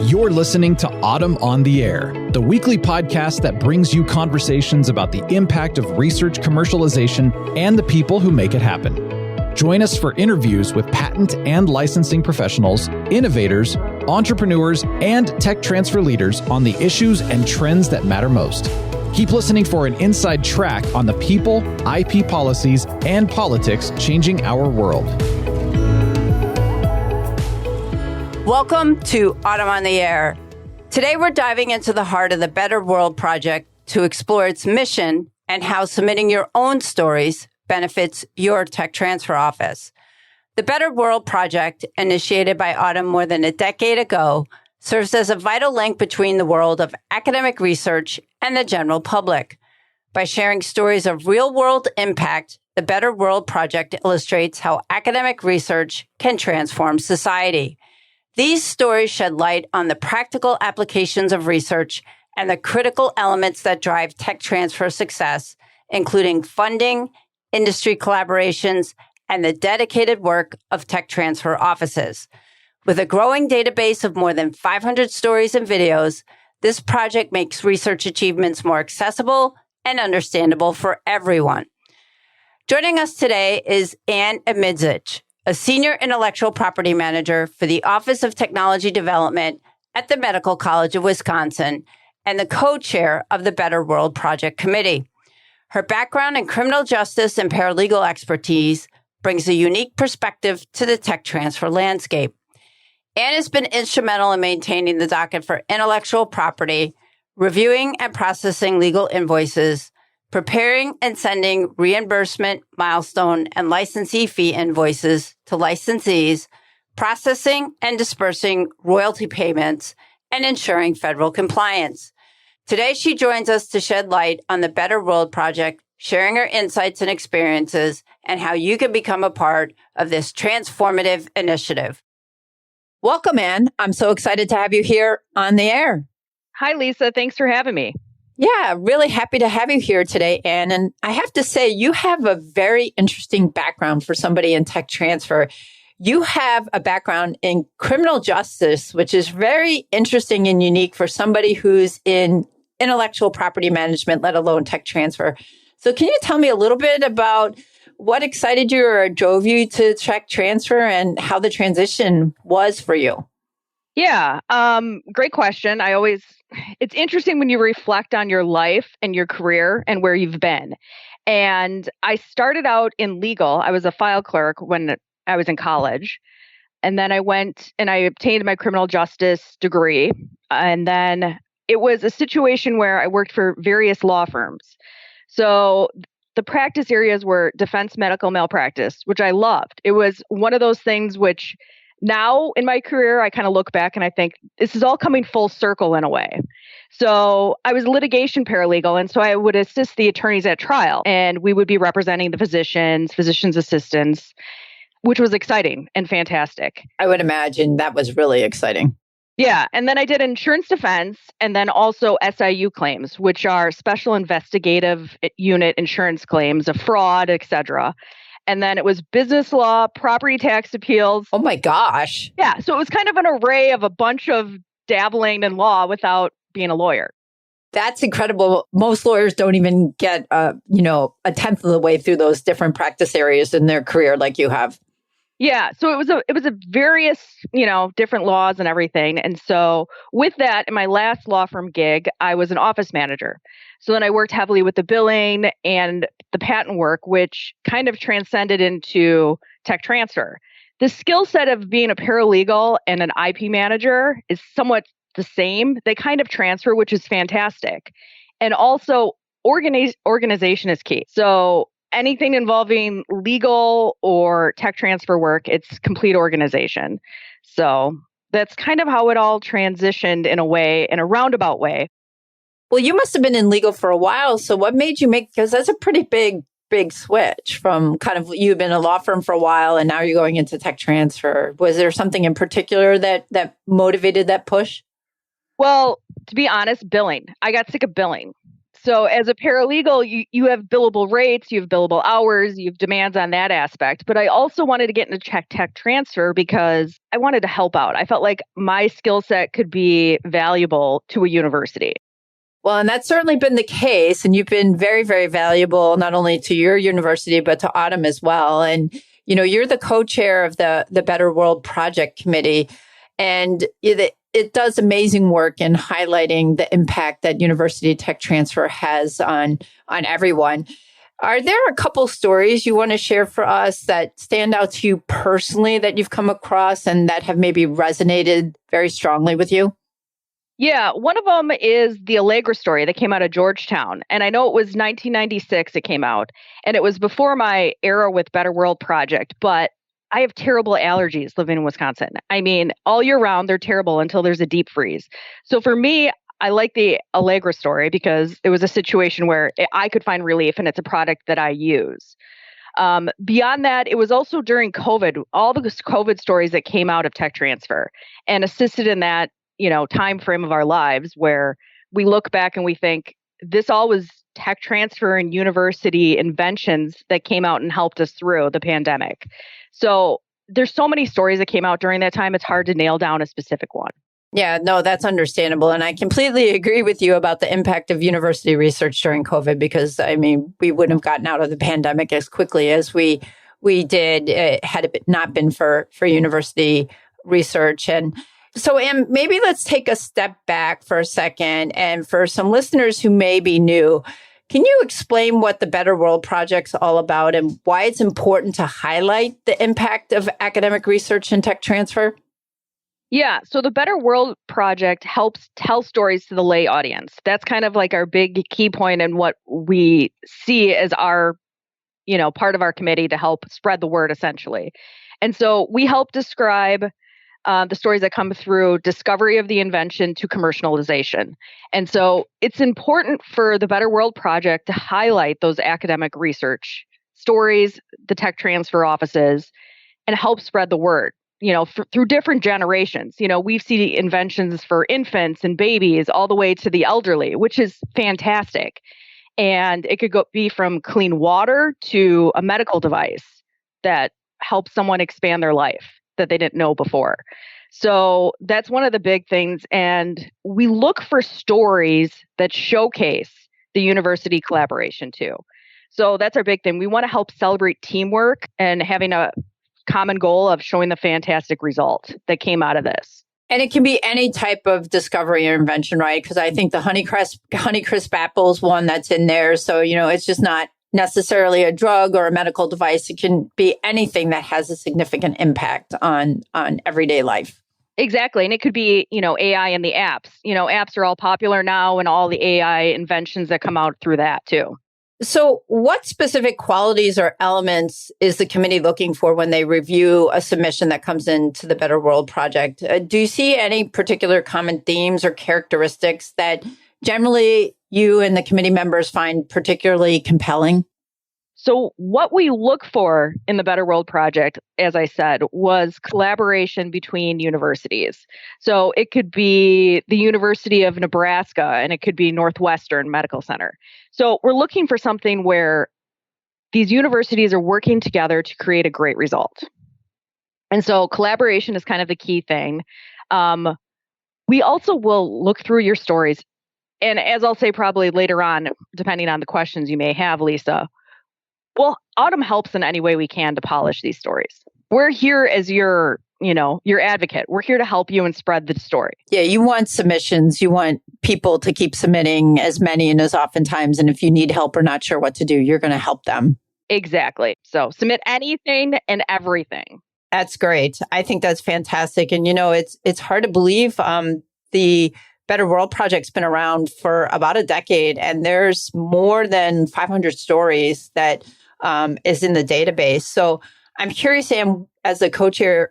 You're listening to Autumn on the Air, the weekly podcast that brings you conversations about the impact of research commercialization and the people who make it happen. Join us for interviews with patent and licensing professionals, innovators, entrepreneurs, and tech transfer leaders on the issues and trends that matter most. Keep listening for an inside track on the people, IP policies, and politics changing our world. Welcome to Autumn on the Air. Today we're diving into the heart of the Better World Project to explore its mission and how submitting your own stories benefits your tech transfer office. The Better World Project, initiated by Autumn more than a decade ago, serves as a vital link between the world of academic research and the general public. By sharing stories of real-world impact, the Better World Project illustrates how academic research can transform society. These stories shed light on the practical applications of research and the critical elements that drive tech transfer success, including funding, industry collaborations, and the dedicated work of tech transfer offices. With a growing database of more than 500 stories and videos, this project makes research achievements more accessible and understandable for everyone. Joining us today is Amidzich, a senior intellectual property manager for the Office of Technology Development at the Medical College of Wisconsin and the co-chair of the Better World Project Committee. Her background in criminal justice and paralegal expertise brings a unique perspective to the tech transfer landscape. Anne has been instrumental in maintaining the docket for intellectual property, reviewing and processing legal invoices, preparing and sending reimbursement, milestone, and licensee fee invoices to licensees, processing and dispersing royalty payments, and ensuring federal compliance. Today, she joins us to shed light on the Better World Project, sharing her insights and experiences, and how you can become a part of this transformative initiative. Welcome, Anne. I'm so excited to have you here on the air. Hi, Lisa. Thanks for having me. Yeah, really happy to have you here today, Anne. And I have to say, you have a very interesting background for somebody in tech transfer. You have a background in criminal justice, which is very interesting and unique for somebody who's in intellectual property management, let alone tech transfer. So can you tell me a little bit about what excited you or drove you to tech transfer and how the transition was for you? Yeah, great question. It's interesting when you reflect on your life and your career and where you've been. And I started out in legal. I was a file clerk when I was in college. And then I went and I obtained my criminal justice degree. And then it was a situation where I worked for various law firms. So the practice areas were defense medical malpractice, which I loved. It was one of those things which now in my career, I kind of look back and I think this is all coming full circle in a way. So I was litigation paralegal, and so I would assist the attorneys at trial, and we would be representing the physicians' assistants, which was exciting and fantastic. I would imagine that was really exciting. Yeah. And then I did insurance defense and then also SIU claims, which are special investigative unit insurance claims of fraud, et cetera. And then it was business law, property tax appeals. Oh my gosh. Yeah. So it was kind of an array of a bunch of dabbling in law without being a lawyer. That's incredible. Most lawyers don't even get, a tenth of the way through those different practice areas in their career like you have. Yeah. So it was a various, different laws and everything. And so with that, in my last law firm gig, I was an office manager. So then I worked heavily with the billing and the patent work, which kind of transcended into tech transfer. The skill set of being a paralegal and an IP manager is somewhat the same. They kind of transfer, which is fantastic. And also organization is key. So anything involving legal or tech transfer work, it's complete organization. So that's kind of how it all transitioned in a roundabout way. Well, you must have been in legal for a while. So what made you because that's a pretty big switch from kind of you've been a law firm for a while and now you're going into tech transfer. Was there something in particular that motivated that push? Well, to be honest, billing. I got sick of billing. So as a paralegal, you have billable rates, you have billable hours, you have demands on that aspect. But I also wanted to get into tech transfer because I wanted to help out. I felt like my skill set could be valuable to a university. Well, and that's certainly been the case. And you've been very, very valuable, not only to your university, but to Autumn as well. And, you're the co-chair of the Better World Project Committee. And it does amazing work in highlighting the impact that university tech transfer has on everyone. Are there a couple stories you want to share for us that stand out to you personally that you've come across and that have maybe resonated very strongly with you? Yeah, one of them is the Allegra story that came out of Georgetown. And I know it was 1996 it came out. And it was before my era with Better World Project. But I have terrible allergies living in Wisconsin. I mean, all year round, they're terrible until there's a deep freeze. So for me, I like the Allegra story because it was a situation where I could find relief and it's a product that I use. Beyond that, it was also during COVID, all the COVID stories that came out of tech transfer and assisted in that time frame of our lives where we look back and we think this all was tech transfer and university inventions that came out and helped us through the pandemic. So there's so many stories that came out during that time. It's hard to nail down a specific one. Yeah, no, that's understandable. And I completely agree with you about the impact of university research during COVID, because we wouldn't have gotten out of the pandemic as quickly as we did had it not been for university research. And so, Em, maybe let's take a step back for a second. And for some listeners who may be new, can you explain what the Better World Project's all about and why it's important to highlight the impact of academic research and tech transfer? Yeah, so the Better World Project helps tell stories to the lay audience. That's kind of like our big key point and what we see as our, part of our committee to help spread the word, essentially. And so we help describe the stories that come through discovery of the invention to commercialization. And so it's important for the Better World Project to highlight those academic research stories, the tech transfer offices, and help spread the word, through different generations. We've seen inventions for infants and babies all the way to the elderly, which is fantastic. And it could be from clean water to a medical device that helps someone expand their life that they didn't know before. So that's one of the big things. And we look for stories that showcase the university collaboration too. So that's our big thing. We want to help celebrate teamwork and having a common goal of showing the fantastic result that came out of this. And it can be any type of discovery or invention, right? Because I think the Honeycrisp apple is one that's in there. So, it's just not necessarily a drug or a medical device. It can be anything that has a significant impact on everyday life. Exactly. And it could be, AI and the apps. Apps are all popular now and all the AI inventions that come out through that too. So what specific qualities or elements is the committee looking for when they review a submission that comes into the Better World Project? Do you see any particular common themes or characteristics that generally you and the committee members find particularly compelling? So what we look for in the Better World Project, as I said, was collaboration between universities. So it could be the University of Nebraska and it could be Northwestern Medical Center. So we're looking for something where these universities are working together to create a great result. And so collaboration is kind of the key thing. We also will look through your stories. And as I'll say probably later on, depending on the questions you may have, Lisa, well, Autumn helps in any way we can to polish these stories. We're here as your advocate. We're here to help you and spread the story. Yeah, you want submissions. You want people to keep submitting as many and as often times. And if you need help or not sure what to do, you're going to help them. Exactly. So submit anything and everything. That's great. I think that's fantastic. And, it's hard to believe the Better World Project's been around for about a decade, and there's more than 500 stories that is in the database. So I'm curious, Sam, as the co-chair,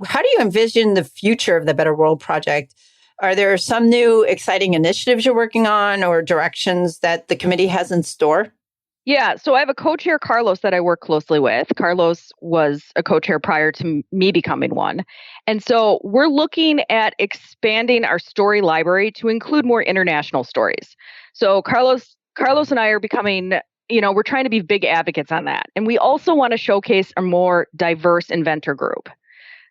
how do you envision the future of the Better World Project? Are there some new exciting initiatives you're working on or directions that the committee has in store? Yeah, so I have a co-chair, Carlos, that I work closely with. Carlos was a co-chair prior to me becoming one. And so we're looking at expanding our story library to include more international stories. So Carlos Carlos and I are becoming, we're trying to be big advocates on that. And we also want to showcase a more diverse inventor group.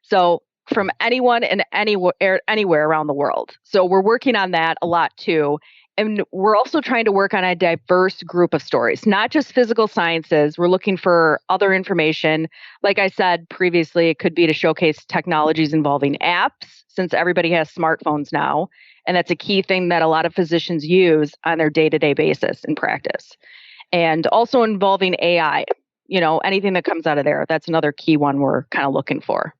So from anyone and anywhere around the world. So we're working on that a lot too. And we're also trying to work on a diverse group of stories, not just physical sciences. We're looking for other information. Like I said previously, it could be to showcase technologies involving apps, since everybody has smartphones now. And that's a key thing that a lot of physicians use on their day-to-day basis in practice. And also involving AI, anything that comes out of there. That's another key one we're kind of looking for.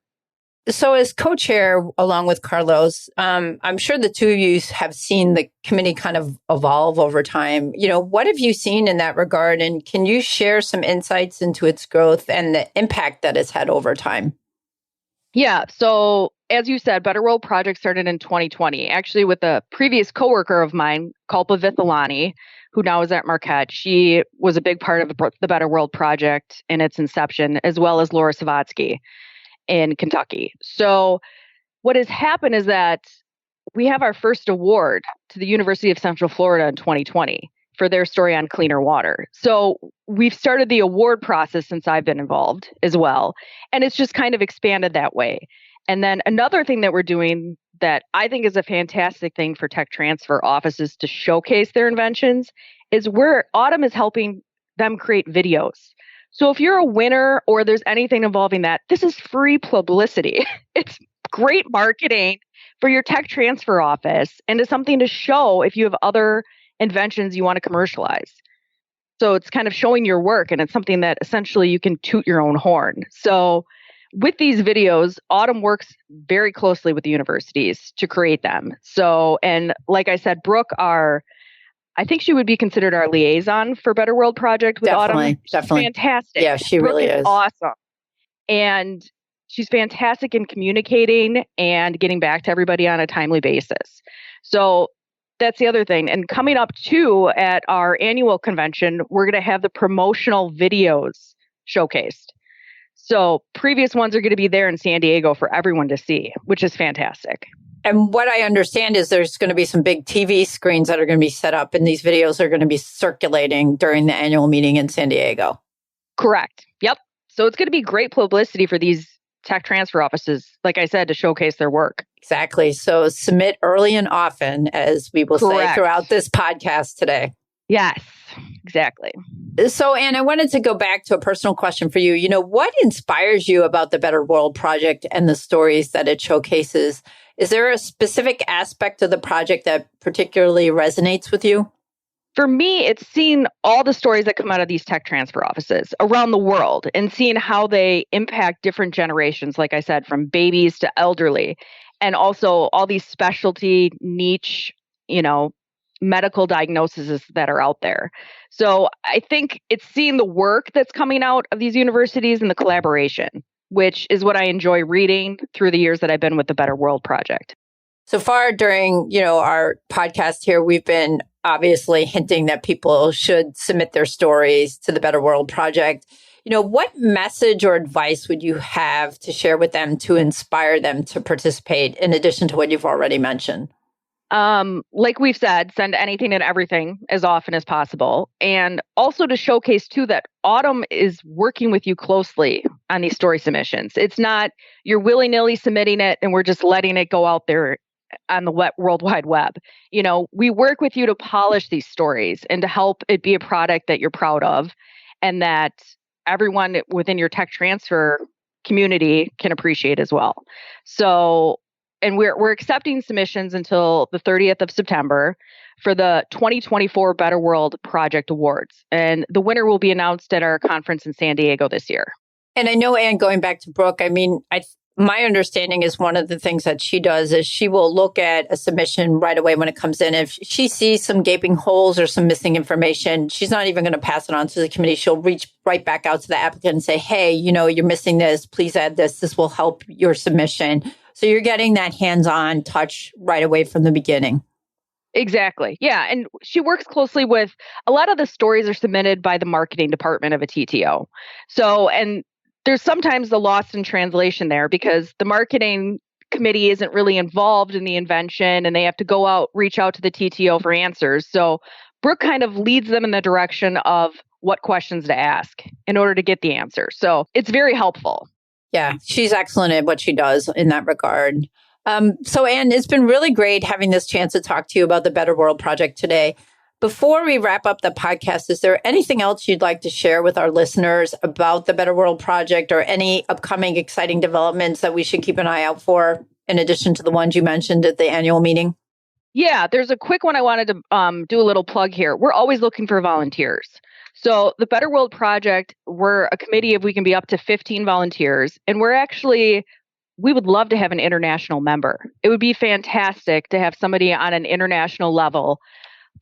So as co-chair, along with Carlos, I'm sure the two of you have seen the committee kind of evolve over time. What have you seen in that regard? And can you share some insights into its growth and the impact that it's had over time? Yeah. So as you said, Better World Project started in 2020, actually with a previous coworker of mine, Kalpa Vithalani, who now is at Marquette. She was a big part of the Better World Project in its inception, as well as Laura Savatsky in Kentucky. So what has happened is that we have our first award to the University of Central Florida in 2020 for their story on cleaner water. So we've started the award process since I've been involved as well. And it's just kind of expanded that way. And then another thing that we're doing that I think is a fantastic thing for tech transfer offices to showcase their inventions is where Autumn is helping them create videos. So if you're a winner or there's anything involving that, this is free publicity. It's great marketing for your tech transfer office and it's something to show if you have other inventions you want to commercialize. So it's kind of showing your work and it's something that essentially you can toot your own horn. So with these videos, Autumn works very closely with the universities to create them. So, and like I said, Brooke, I think she would be considered our liaison for Better World Project with Autumn. Definitely. Fantastic. Yeah, she Brooke really is. Awesome. And she's fantastic in communicating and getting back to everybody on a timely basis. So that's the other thing. And coming up too at our annual convention, we're going to have the promotional videos showcased. So previous ones are going to be there in San Diego for everyone to see, which is fantastic. And what I understand is there's going to be some big TV screens that are going to be set up and these videos are going to be circulating during the annual meeting in San Diego. Correct. Yep. So it's going to be great publicity for these tech transfer offices, like I said, to showcase their work. Exactly. So submit early and often, as we will say throughout this podcast today. Yes, exactly. So, Anne, I wanted to go back to a personal question for you. What inspires you about the Better World Project and the stories that it showcases? Is there a specific aspect of the project that particularly resonates with you? For me, it's seeing all the stories that come out of these tech transfer offices around the world and seeing how they impact different generations, like I said, from babies to elderly, and also all these specialty niche, medical diagnoses that are out there. So I think it's seeing the work that's coming out of these universities and the collaboration, which is what I enjoy reading through the years that I've been with the Better World Project. So far during, our podcast here, we've been obviously hinting that people should submit their stories to the Better World Project. What message or advice would you have to share with them to inspire them to participate in addition to what you've already mentioned? Like we've said, send anything and everything as often as possible. And also to showcase too that Autumn is working with you closely on these story submissions. It's not you're willy-nilly submitting it and we're just letting it go out there on the World Wide Web. We work with you to polish these stories and to help it be a product that you're proud of and that everyone within your tech transfer community can appreciate as well. So, and we're accepting submissions until the 30th of September for the 2024 Better World Project Awards. And the winner will be announced at our conference in San Diego this year. And I know, Anne, going back to Brooke, my understanding is one of the things that she does is she will look at a submission right away when it comes in. If she sees some gaping holes or some missing information, she's not even going to pass it on to the committee. She'll reach right back out to the applicant and say, hey, you're missing this. Please add this. This will help your submission. So you're getting that hands-on touch right away from the beginning. Exactly. Yeah. And she works closely with a lot of the stories are submitted by the marketing department of a TTO. So, and there's sometimes the lost in translation there because the marketing committee isn't really involved in the invention and they have to reach out to the TTO for answers. So Brooke kind of leads them in the direction of what questions to ask in order to get the answer. So it's very helpful. Yeah, she's excellent at what she does in that regard. So, Anne, it's been really great having this chance to talk to you about the Better World Project today. Before we wrap up the podcast, is there anything else you'd like to share with our listeners about the Better World Project or any upcoming exciting developments that we should keep an eye out for, in addition to the ones you mentioned at the annual meeting? Yeah, there's a quick one I wanted to do a little plug here. We're always looking for volunteers. So the Better World Project, we're a committee of we can be up to 15 volunteers, and we would love to have an international member. It would be fantastic to have somebody on an international level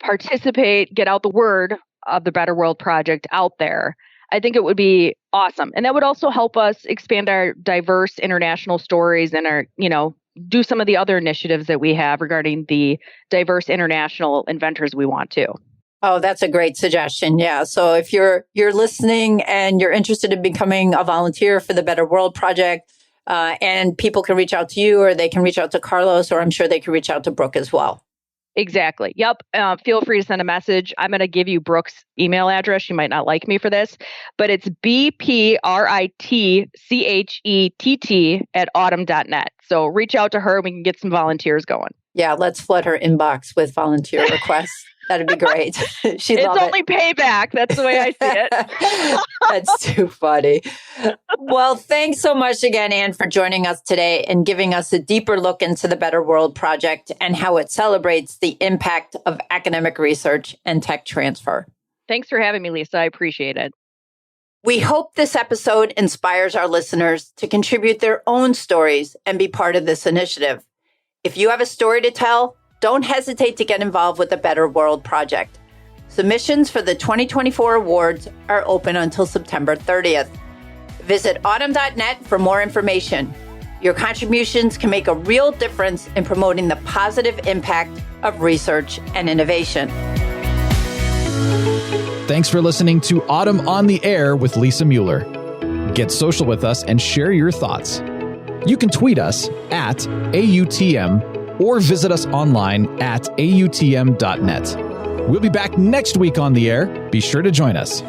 participate, get out the word of the Better World Project out there. I think it would be awesome. And that would also help us expand our diverse international stories and our, do some of the other initiatives that we have regarding the diverse international inventors we want to. Oh, that's a great suggestion. Yeah. So if you're listening and you're interested in becoming a volunteer for the Better World Project, and people can reach out to you, or they can reach out to Carlos, or I'm sure they can reach out to Brooke as well. Exactly. Yep. Feel free to send a message. I'm going to give you Brooke's email address. She might not like me for this, but it's bpritchett@autumn.net. So reach out to her. We can get some volunteers going. Yeah. Let's flood her inbox with volunteer requests. That'd be great. It's only payback. That's the way I see it. That's too funny. Well, thanks so much again, Anne, for joining us today and giving us a deeper look into the Better World Project and how it celebrates the impact of academic research and tech transfer. Thanks for having me, Lisa. I appreciate it. We hope this episode inspires our listeners to contribute their own stories and be part of this initiative. If you have a story to tell, don't hesitate to get involved with the Better World Project. Submissions for the 2024 awards are open until September 30th. Visit autumn.net for more information. Your contributions can make a real difference in promoting the positive impact of research and innovation. Thanks for listening to Autumn on the Air with Lisa Mueller. Get social with us and share your thoughts. You can tweet us at AUTM or visit us online at autm.net. We'll be back next week on the air. Be sure to join us.